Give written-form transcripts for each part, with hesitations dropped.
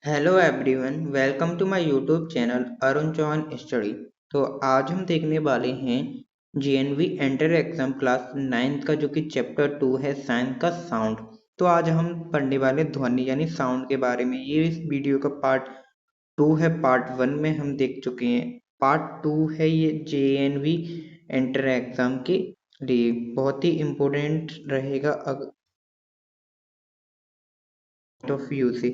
Hello everyone, welcome to my YouTube channel Arun Chauhan study. तो आज हम देखने वाले हैं जीएनवी एंटर एग्जाम क्लास 9 का जो कि चैप्टर 2 है साइंस का साउंड। तो आज हम पढ़ने वाले ध्वनि यानी साउंड के बारे में। ये इस वीडियो का पार्ट 2 है। पार्ट 1 में हम देख चुके हैं। पार्ट 2 है ये जेएनवी एंटर एग्जाम के लिए बहुत ही इम्पोर्टेंट रहेगा ऑफ व्यू से।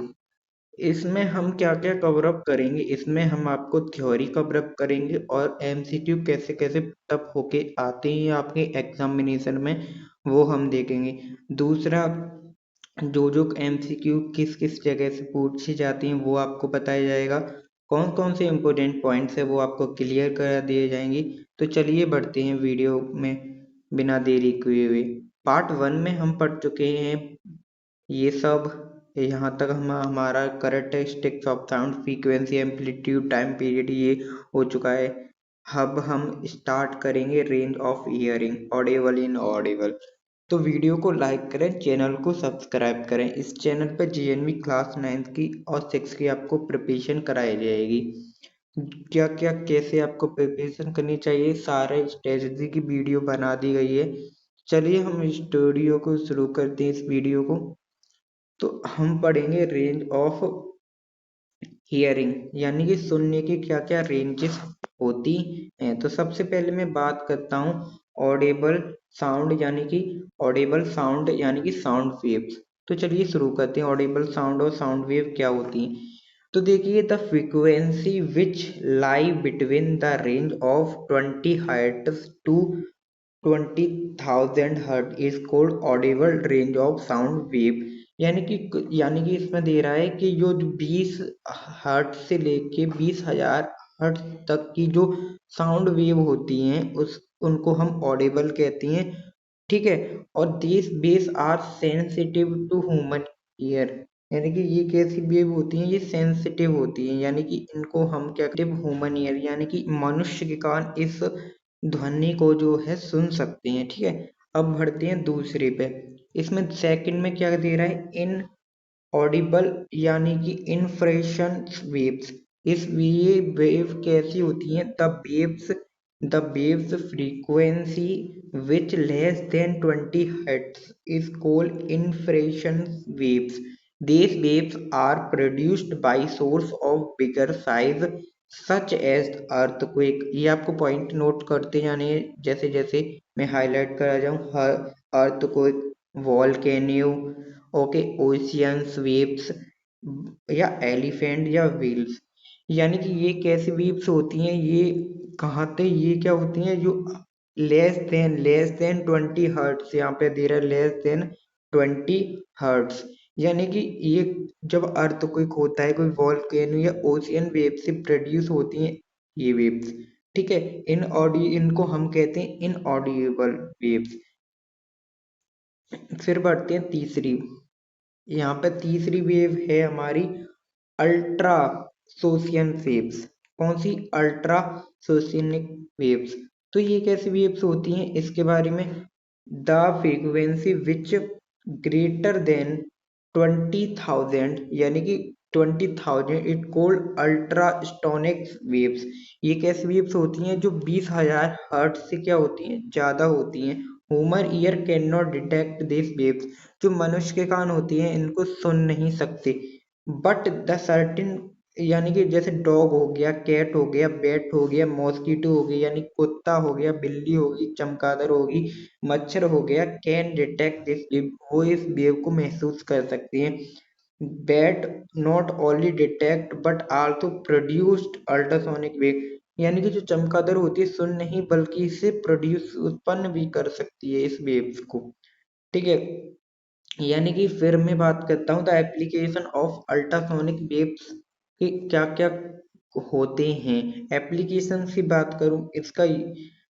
इसमें हम क्या क्या कवर अप करेंगे, इसमें हम आपको थ्योरी कवर अप करेंगे और एमसीक्यू कैसे कैसे तब होके आते हैं आपके एग्जामिनेशन में, वो हम देखेंगे। दूसरा, जो जो एमसीक्यू किस किस जगह से पूछी जाती हैं वो आपको बताया जाएगा। कौन कौन से इम्पोर्टेंट पॉइंट्स है वो आपको क्लियर करा दिए जाएंगे। तो चलिए बढ़ते हैं वीडियो में बिना देरी किए हुए। पार्ट 1 में हम पढ़ चुके हैं ये सब। यहाँ तक हम हमारा characteristics of sound, frequency, amplitude, time period ये हो चुका है। अब हम स्टार्ट करेंगे range of hearing, Audible in Audible. तो वीडियो को लाइक करें, चैनल को सब्सक्राइब करें। इस चैनल पर जीएनवी क्लास 9 की और 6 की आपको प्रिपरेशन कराई जाएगी। क्या क्या कैसे आपको प्रिपरेशन करनी चाहिए, सारे स्ट्रेटजी की वीडियो बना दी गई है। चलिए हम स्टूडियो को शुरू करते हैं इस वीडियो को। तो हम पढ़ेंगे रेंज ऑफ हियरिंग यानी कि सुनने की क्या क्या रेंजेस होती हैं। तो सबसे पहले मैं बात करता हूँ ऑडिबल साउंड यानी कि साउंड वेव्स। तो चलिए शुरू करते हैं। ऑडिबल साउंड और साउंड वेव क्या होती हैं। तो देखिए, the frequency which lie between the range of 20 hertz to 20,000 hertz is called audible range of sound wave. यानी कि इसमें दे रहा है कि जो 20 हर्ट्ज से लेके 20,000 हर्ट्ज तक की जो साउंड वेव होती हैं उस उनको हम ऑडिबल कहती हैं। ठीक है। और this base are sensitive to human ear. यानी कि ये कैसी वेव होती हैं, ये सेंसिटिव होती हैं, यानी कि इनको हम क्या कहते हैं, ह्यूमन ईयर यानी कि मनुष्य के कान इस ध्वनि को जो है सुन सकते हैं। ठीक है। अब बढ़ते हैं दूसरे पे। इसमें सेकंड में क्या दे रहा है, इन ऑडिबल यानी कि इन्फ्रेशन वेव्स। ये वेव कैसी होती हैं, the waves frequency which less than 20 hertz is called infraction waves. These waves are produced by source of bigger size such as earthquake. ये आपको पॉइंट नोट करते जाने हैं जैसे जैसे मैं हाईलाइट करा जाऊं। Earthquake, volcano, okay, oceans waves या एलिफेंट या व्हेल्स। यानी कि ये कैसी वेव्स होती हैं, ये कहाँ पे, ये क्या होती हैं, जो लेस देन 20 हर्ट्स, यहाँ पे दे रहा है लेस देन 20 हर्ट्स। यानी कि ये जब अर्थक्वेक होता है, कोई वॉल्केनो या ओशियन वेव से प्रोड्यूस होती हैं ये वेव्स। ठीक है। इनको हम कहते हैं इनऑडिबल वेव्स। फिर बढ़ते हैं तीसरी। यहाँ पे तीसरी वेव है हमारी अल्ट्रा सोशियन वेव्स। कौन सी, अल्ट्रा सोशियनिक वेव्स। तो ये कैसी वेव्स होती हैं, इसके बारे में, the frequency which greater than 20,000 यानी कि 20,000 इट कॉल्ड अल्ट्रा स्टोनिक वेव्स। ये कैसी वेव्स होती हैं जो 20,000 हर्ट्ज से क्या होती हैं, ज्यादा होती हैं। Human ear can not detect this waves. जो मनुष्य के कान होती हैं इनको सुन नहीं सकते। बट द सर्टिन, यानी कि जैसे डॉग हो गया, कैट हो गया, बैट हो गया, मॉस्किटो हो गया, यानी कुत्ता हो गया, बिल्ली होगी, चमगादड़ होगी, मच्छर हो गया, कैन डिटेक्ट दिस वेव, वो इस वेव को महसूस कर सकते हैं। Bat not only detect but also produced ultrasonic wave. यानी कि जो चमगादड़ होती है सुन नहीं बल्कि इसे प्रोड्यूस, उत्पन्न भी कर सकती है इस वेव्स को। ठीक है। यानी कि फिर मैं बात करता हूँ the application of ultrasonic waves के क्या क्या होते हैं। एप्लीकेशन की बात करूँ इसका,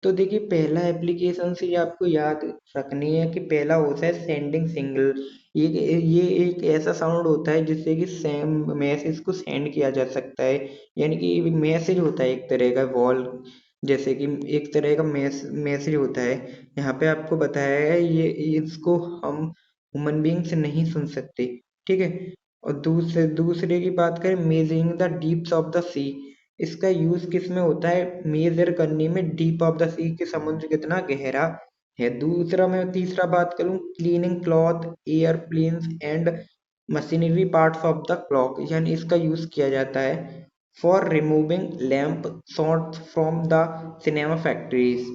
तो देखिए पहला एप्लीकेशन से ये आपको याद रखनी है कि पहला होता है सेंडिंग सिग्नल। ये एक ऐसा साउंड होता है जिससे कि सेम मैसेज को सेंड किया जा सकता है। यानी कि मैसेज होता है एक तरह का वॉल, जैसे कि एक तरह का मैसेज होता है। यहाँ पे आपको बताया है ये इसको हम ह्यूमन बींग से नहीं सुन सकते। ठीक है। और दूसरे दूसरे की बात करें, measuring the depths of the sea. इसका यूज किस में होता है? मेजर करने में, डीप ऑफ द सी, कि समुद्र कितना गहरा है। दूसरा, मैं तीसरा बात करूं, cleaning cloth, airplanes and machinery parts of the clock, यानी इसका यूज किया जाता है for removing lamp shot from the cinema factories.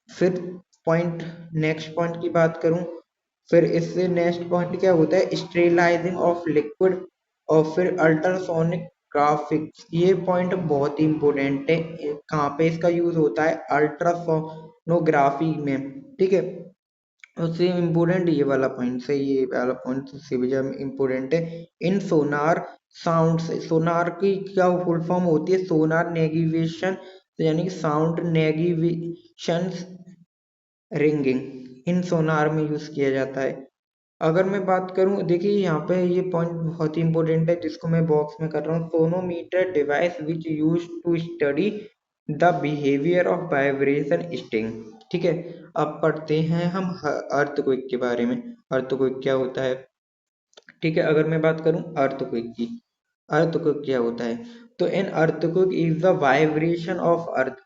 फिर पॉइंट, नेक्स्ट पॉइंट की बात करूं, फिर इससे नेक्स्ट पॉइंट क्या होता है? स्टेरिलाइजिंग ऑफ लिक्विड, और फिर अल्ट्रासोनिक ग्राफिक्स। ये पॉइंट बहुत ही इंपॉर्टेंट है। कहाँ पे इसका यूज होता है? अल्ट्रासोनोग्राफी में, ठीक है। उससे इम्पोर्टेंट ये वाला पॉइंट से, ये वाला पॉइंट से भी जब इम्पोर्टेंट है। इन सोनार साउंड, सोनार की क्या फुल फॉर्म होती है? सोनार नेविगेशन, यानी कि साउंड नेविगेशन रिंगिंग, इन सोनार में यूज किया जाता है। अगर मैं बात करूं, देखिए यहाँ पे ये पॉइंट बहुत ही इंपॉर्टेंट है, जिसको मैं बॉक्स में कर रहा हूँ। Sonometer device which use to study the behaviour of vibration string, ठीक है। अब पढ़ते हैं हम अर्थक्वेक के बारे में। अर्थक्वेक क्या होता है? ठीक है, अगर मैं बात करूं अर्थक्वेक की, अर्थक्वेक क्या होता है? तो an earthquake is the vibration of earth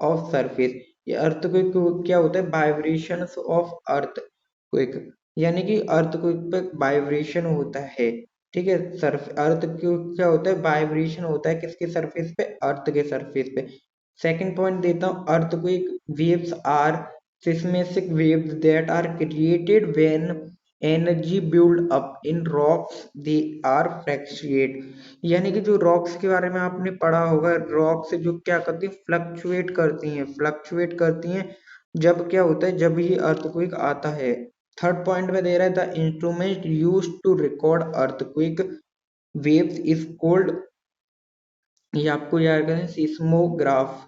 of surface. ये अर्थक्वेक क्या होता है? वाइब्रेशन ऑफ अर्थक्वेक, यानी कि अर्थक्वेक पे वाइब्रेशन होता है, ठीक है। सर्फ अर्थ क्या होता है? वाइब्रेशन होता है किसके सरफेस पे? अर्थ के सरफेस पे। सेकंड पॉइंट देता हूँ, earthquake waves are seismic waves that are created when energy build up in rocks, they are fractuate। यानी कि जो रॉक्स के बारे में आपने पढ़ा होगा, रॉक्स जो क्या करती है? फ्लक्चुएट करती हैं, फ्लक्चुएट करती हैं। जब क्या होता है? जब ये अर्थक्वेक आता है। थर्ड पॉइंट में दे रहा है, the instrument use to record earthquake waves is called, ये आपको याद करें, सिस्मोग्राफ।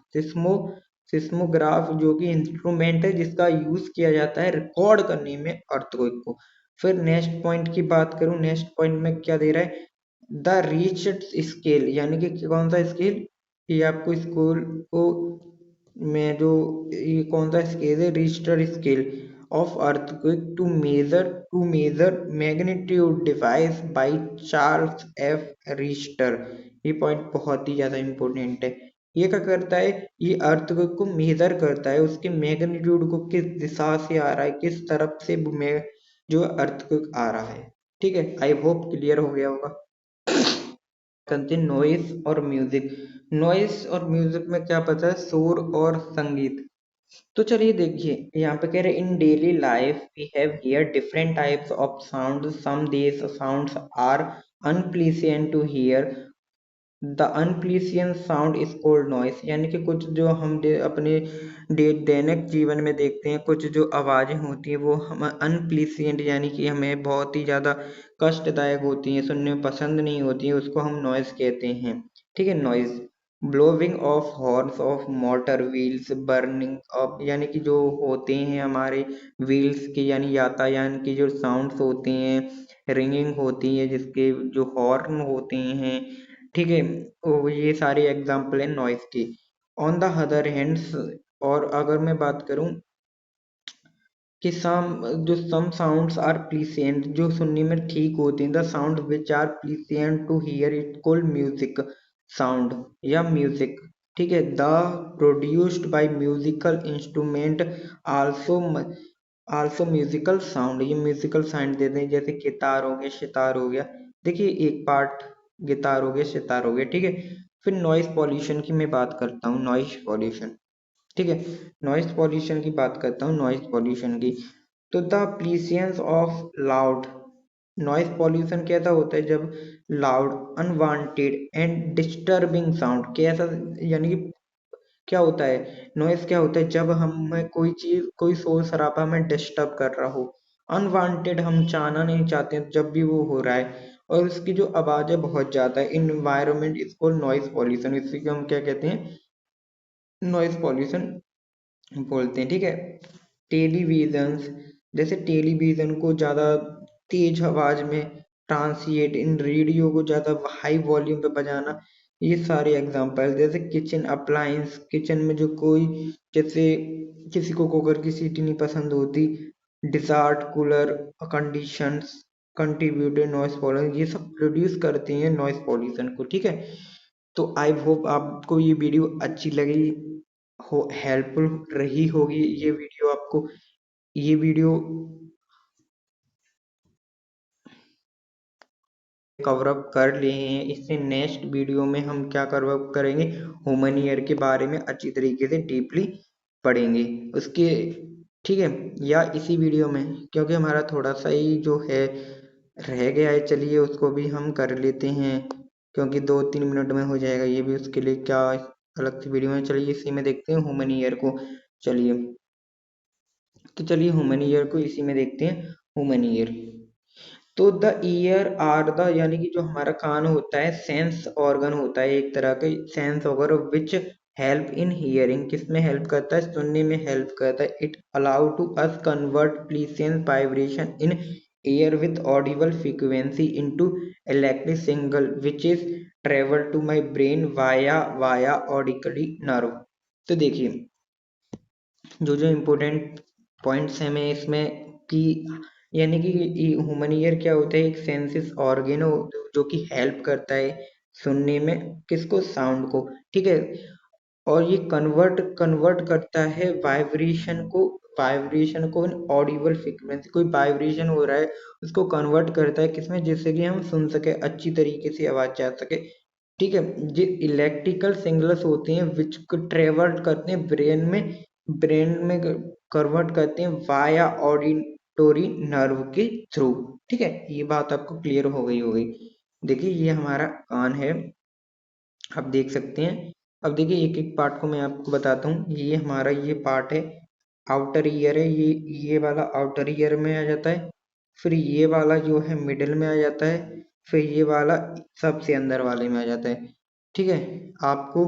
सिस्मोग्राफ जो कि इंस्ट्रूमेंट है जिसका यूज किया जाता है रिकॉर्ड करने में अर्थक्वेक को। फिर नेक्स्ट पॉइंट की बात करूं, नेक्स्ट पॉइंट में क्या दे रहा है? द रिचर्ड स्केल, यानी कि कौन सा स्केल? ये आपको स्कूल को में जो, ये कौन सा स्केल है? Richard scale of earthquake to measure magnitude device by Charles F Richter. ये पॉइंट बहुत ही ज्यादा इंपॉर्टेंट है। ये क्या करता है? ये अर्थक्वेक को मेजर करता है, उसके मैग्नीट्यूड को, किस दिशा से आ रहा है, किस तरफ से जो अर्थक्वेक आ रहा है, ठीक है। आई होप क्लियर हो गया होगा। करते हैं नॉइस और म्यूजिक। नॉइस और म्यूजिक में क्या पता है? शोर और संगीत। तो चलिए देखिए, यहाँ पे कह रहे in daily life we have here different types of sound, some these sounds are unpleasant to hear, the unpleasant sound is called noise. यानी कि कुछ जो हम अपने दैनिक जीवन में देखते हैं, कुछ जो आवाजें होती हैं वो हम अनप्लीजेंट, यानी कि हमें बहुत ही ज्यादा कष्टदायक होती हैं, सुनने में पसंद नहीं होती है, उसको हम नॉइस कहते हैं, ठीक है। Noise, blowing of horns of motor wheels, burning of, यानी कि जो होते हैं हमारे व्हील्स के, यानी यातायात की जो साउंड्स होते हैं, रिंगिंग होती है, जिसके जो हॉर्न होते हैं, ठीक है। ये सारे एग्जाम्पल है नॉइस की। ऑन द अदर हैंड्स, और अगर मैं बात करूं कि सम साउंड्स आर प्लीसेंट, जो सुनने में ठीक होते हैं, the sound which are pleasant to hear it called music sound या म्यूजिक, ठीक है। The produced by musical instrument also also musical sound, ये म्यूजिकल साउंड देते हैं, जैसे गिटार हो गया, सितार हो गया। देखिए एक पार्ट गिटार हो गया, सितार हो गया, ठीक है। फिर नॉइस पॉल्यूशन की मैं बात करता हूँ, नॉइस पॉल्यूशन, ठीक है। नॉइस पॉल्यूशन की बात करता हूँ, नॉइस पॉल्यूशन की। तो the pleasance of loud, noise pollution कैसा होता है? जब loud, unwanted and disturbing sound, कैसा, यानी कि क्या होता है? नॉइस क्या होता है? जब हमें कोई चीज, कोई शोर शराबा हमें डिस्टर्ब कर रहा हो, अनवांटेड, हम चाहना नहीं चाहते हैं, जब भी वो हो रहा है, और उसकी जो आवाज है बहुत ज्यादा है, इन्वायरमेंट इसको नॉइस पॉल्यूशन, इसी को हम क्या कहते हैं? नॉइस पॉल्यूशन बोलते हैं, ठीक है। टेलीविजन, जैसे टेलीविजन को ज्यादा तेज आवाज में ट्रांसलेट, इन रेडियो को ज्यादा हाई वॉल्यूम पे बजाना, ये सारे एग्जांपल। जैसे किचन अप्लायंस, किचन में जो कोई, जैसे किसी को कुकर की सीटी नहीं पसंद होती, desert cooler conditions, contributed noise pollution, ये सब प्रोड्यूस करते हैं नॉइस पॉल्यूशन को, ठीक है। तो आई होप आपको ये वीडियो अच्छी लगी हो, हेल्पफुल रही होगी ये वीडियो आपको। ये वीडियो कवर अप कर लिए हैं, इससे नेक्स्ट वीडियो में हम क्या कवर अप करेंगे, ह्यूमन ईयर के बारे में अच्छी तरीके से डीपली पढ़ेंगे उसके, ठीक है। या इसी वीडियो में, क्योंकि हमारा थोड़ा सा ही जो है रह गया है, चलिए उसको भी हम कर लेते हैं, क्योंकि 2-3 मिनट में हो जाएगा ये भी, उसके लिए क्या अलग से वीडियो में, चलिए इसी में देखते हैं ह्यूमन ईयर को। चलिए, तो चलिए ह्यूमन ईयर को इसी में देखते हैं, ह्यूमन ईयर। तो द ईयर आर द, यानी कि जो हमारा कान होता है सेंस ऑर्गन होता है, एक तरह का sense organ which help in hearing, किसमें हेल्प करता है, सुनने में हेल्प करता है। It allow to us convert pleasant vibration in air with audible frequency into electric signal which is travel to my brain via via auditory nerve. तो देखिए, जो जो इम्पोर्टेंट पॉइंट्स हैं मैं इसमें कि, यानी कि ह्यूमन ईयर क्या होता है, एक सेंसिस ऑर्गन हो जो कि हेल्प करता है सुनने में, किसको, साउंड को, ठीक है। और ये कन्वर्ट कन्वर्ट करता है वाइब्रेशन को ऑडिबल फ्रीक्वेंसी, कोई वाइब्रेशन हो रहा है उसको कन्वर्ट करता है किसमें, जिससे कि हम सुन सके, अच्छी तरीके से आवाज जा सके, ठीक है। जो इलेक्ट्रिकल सिग्नल्स होते हैं विच ट्रेवल करते हैं ब्रेन में कन्वर्ट करते हैं वाया ऑडिटोरी नर्व के थ्रू, ठीक है। ये बात आपको क्लियर हो गई होगी। देखिए ये हमारा कान है, आप देख सकते हैं। अब देखिए एक एक पार्ट को मैं आपको बताता हूँ, ये हमारा ये पार्ट है, आउटर ईयर है, ये वाला आउटर ईयर में आ जाता है, फिर ये वाला जो है मिडिल में आ जाता है, फिर ये वाला सबसे अंदर वाले में आ जाता है, ठीक है। आपको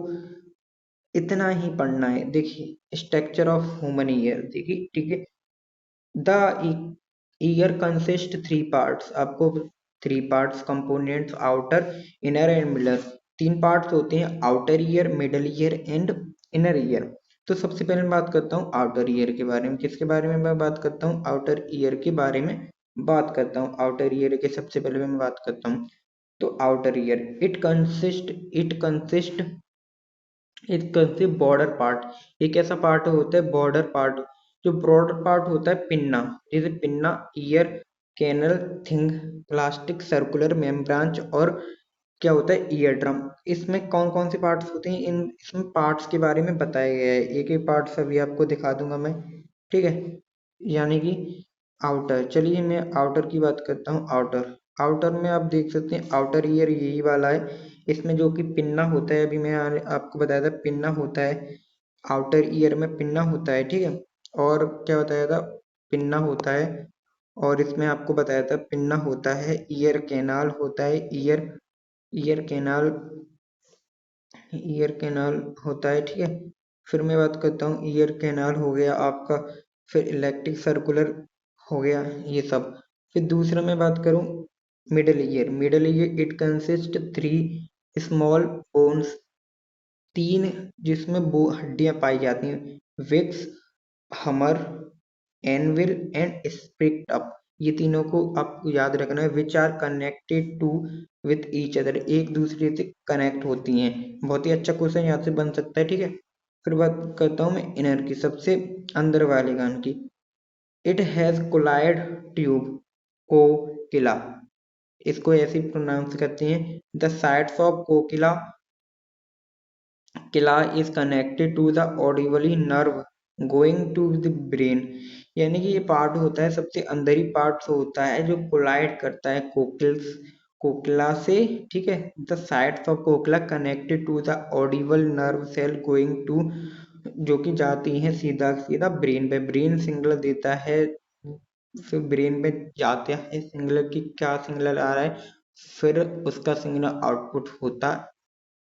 इतना ही पढ़ना है। देखिए स्ट्रक्चर ऑफ ह्यूमन ईयर, देखिए, ठीक है। The ear consist three parts, आपको three parts components, outer, inner and middle, तीन पार्ट्स होते हैं, outer ear, middle ear and inner ear. तो सबसे पहले मैं बात करता हूँ आउटर ईयर के बारे में, किसके बारे में मैं बात करता हूँ, आउटर ईयर के बारे में बात करता हूँ। आउटर ईयर के सबसे पहले मैं बात करता हूँ, तो आउटर ईयर इट कंसिस्ट एक करते बॉर्डर पार्ट, एक ऐसा पार्ट होता है बॉर्डर पार्ट, जो बॉर्डर पार्ट होता है पिन्ना, जैसे pinna, ear canal, thing, plastic circular membrane, और क्या होता है ईयर ड्रम। इसमें कौन कौन से पार्ट्स होते हैं, इन इसमें पार्ट्स के बारे में बताया गया है, एक एक पार्ट्स अभी आपको दिखा दूंगा मैं, ठीक है। यानी कि आउटर, चलिए मैं आउटर की बात करता हूँ। आउटर आउटर में आप देख सकते हैं आउटर ईयर यही वाला है, इसमें जो कि पिन्ना होता है, अभी मैं आपको बताया था पिन्ना होता है, आउटर ईयर में पिन्ना होता है, ठीक है। और क्या बताया था, पिन्ना होता है, और इसमें आपको बताया था पिन्ना होता है, ईयर कैनाल होता है, ईयर कैनाल ईयर कैनाल होता है, ठीक है। फिर मैं बात करता हूँ, ईयर कैनाल हो गया आपका, फिर इलेक्ट्रिक सर्कुलर हो गया, ये सब। फिर दूसरा मैं बात करूँ middle ear it consist three small bones, तीन जिसमें वो हड्डियां पाई जाती हैं, विक्स, हमर, एनविल एंड स्प्रिक्टअप, ये तीनों को आपको याद रखना है, which are connected to with each other, एक दूसरे से कनेक्ट होती हैं। बहुत ही अच्छा क्वेश्चन यहाँ से बन सकता है, ठीक है। फिर बात करता हूँ मैं इनर की, सबसे अंदर वाले गान की। It has coiled tube, cochlea, इसको ऐसे प्रोनाउंस करते हैं, द साइड्स ऑफ कोकिला किला is connected to the audibly nerve going to the brain, यानी कि ये पार्ट होता है सबसे अंदर ही पार्ट होता है जो कोलाइड करता है कोकला से, ठीक है। The sides of cochlea connected to the audible nerve cell going to, जो कि जाती हैं सीधा सीधा ब्रेन पे, ब्रेन सिग्नल देता है, फिर ब्रेन में जाते हैं सिग्नल की, क्या सिग्नल आ रहा है, फिर उसका सिग्नल आउटपुट होता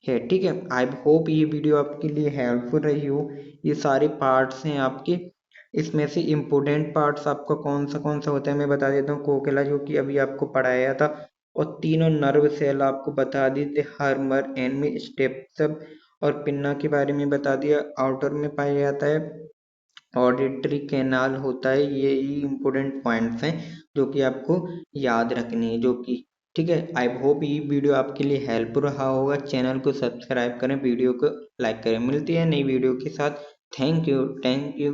है, ठीक है। आई होप ये वीडियो आपके लिए हेल्पफुल रही हो। ये सारे पार्ट्स हैं आपके, इसमें से इम्पोर्टेंट पार्ट्स आपका कौन सा होता है मैं बता देता हूँ, कोकिला जो कि अभी आपको पढ़ाया था, और तीनों नर्व सेल आपको बता दिए थे, हर्मर, एनमी, स्टेप्सब, और पिन्ना के बारे में बता दिया, आउटर में पाया जाता है, ऑडिटरी कैनाल होता है, यही इंपॉर्टेंट पॉइंट्स हैं जो कि आपको याद रखनी है, जो कि ठीक है। आई होप ये वीडियो आपके लिए हेल्प रहा होगा। चैनल को सब्सक्राइब करें, वीडियो को लाइक करें। मिलती है नई वीडियो के साथ। Thank you.